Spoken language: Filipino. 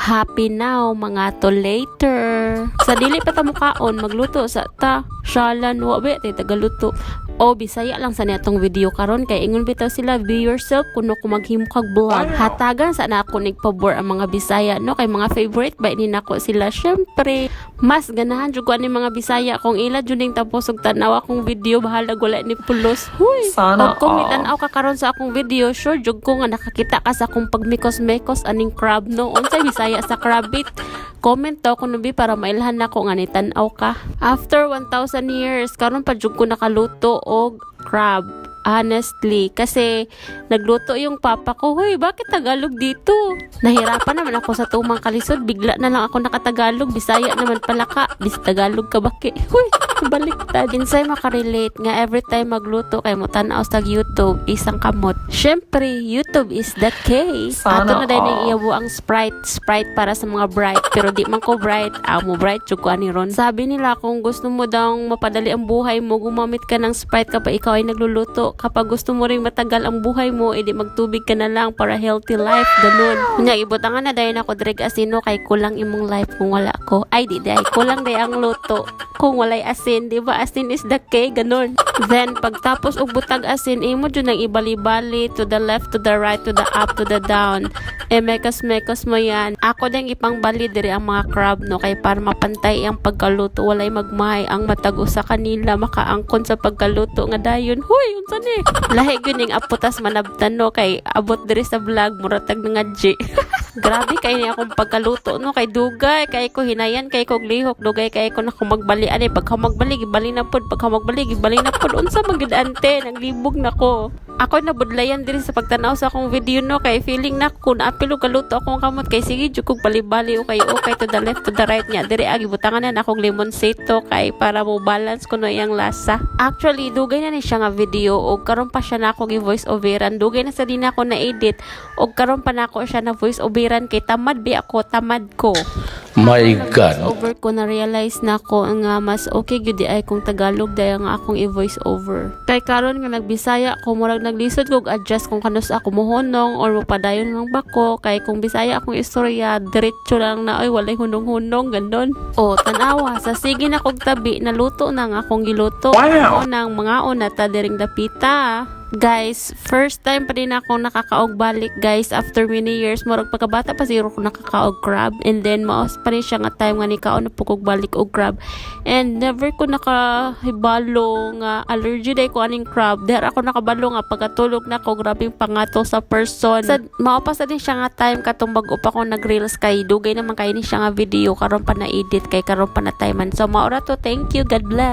Happy now mga to later. Sa dili pa ta mukaon magluto sa ta. Shalan wabe tay tagaluto. O Bisaya lang sa niatong video karon kay ingon bitaw sila be yourself kuno ko maghimo kag vlog. Hatagan sa na ako nigpabor ang mga Bisaya no kay mga favorite ba ni nako sila. Syempre mas ganahan jud ko ani mga Bisaya kung ila jud ning tapos og tan-aw akong video bahala wala ni pulos. Huy. Og kung mitan-aw ka karon sa akong video sure jud ko nga nakakita ka sa akong pagmikos-mekos aning crab no. Unsay Bisaya sa crabit? Comment daw kung nubi para mailhan nako nga ni tan-aw ka. After 1,000 years karon pa jud ko nakaluto og crab. Honestly, kasi nagluto yung papa ko. Hoy, bakit Tagalog dito? Nahirapan naman ako sa tumang kalisod. Bigla na lang ako nakatagalog. Bisaya naman pala ka. Tagalog ka baki. Hoy, baliktad. Insay makarelate nga every time magluto kay mo tanaw sa YouTube isang kamot. Syempre, YouTube is the case. Ato na dahil iyawo ang Sprite para sa mga bright. Pero di man ko bright. Mo bright chug ko ani ron. Sabi nila kung gusto mo daw mapadali ang buhay mo, gumamit ka ng Sprite kapag ikaw ay nagluluto. Kapag gusto mo ring matagal ang buhay mo, edi magtubig ka na lang para healthy life, ganun. Kunya, ibutangan na dayon ako direk asino kay kulang imong life kung wala ko. Ay, di day, kulang day ang luto. Kung walay asin, di ba? Asin is the key, ganun. Then, pagtapos og butag asin, imo dyan nang ibali-bali to the left, to the right, to the up, to the down. Mekos-mekos mo yan. Ako din ipangbali diri ang mga crab, no? Kay para mapantay ang pagkaluto, walay magmahay ang matago sa kanila, makaangkon sa pagkaluto nga dayon. Huy, unsa ni? Lahi gyud ning aputas manabtan no kay abot diri sa vlog muratag nga G. Grabe kay ni akong pagkaluto no kay dugay kay ko hinayan kay ko lihok dugay kay ko na ko magbali ani pagka magbali gibali na pod pagka magbali gibali na pod unsa man gid ante naglibog nako. Ako nabudlayan diri sa pagtanaw sa akong video no kay feeling na kun apil og kaluto akong kamot kay sige jud kog bali-bali okay to the left to the right nya diri agi butangan na akong lemon seto kay para mo balance kuno iyang lasa. Actually dugay na ni siya nga video og karon pa siya nako gi voice overan dugay na sa din ako na edit og karon pa nako siya na voice overan kay tamad ko. My God. Over ko na realize na ko nga mas okay gyud di ay kung Tagalog daya nga akong i-voice over. Kay karon nga nagbisaya ko murag naglisod kog adjust kung kanus ako mohonong or mopadayon ng bako kay kung Bisaya akong istorya diretso lang na ay walay hunong-hunong ganon. O tanawa sa sige na kog tabi naluto na nga akong giluto. Wow. Nang mga una ta diring dapita. Guys, first time pa din ako nakakaog balik guys after many years. Murag pagkabata pa zero ko nakakaog crab and then maos pa rin siya nga time nga nikaon na pugog balik og crab and never ko nakahibalo nga allergy day ko aning crab. There ako nakabalo nga pagkatulog na ko grabing pangato sa person. Sa mao pa sa din siya nga time katong bag-o pa ko nag-reels kay dugay naman kay ni siya nga video karon pa na edit kay karon pa na time man. So maura to, thank you, God bless.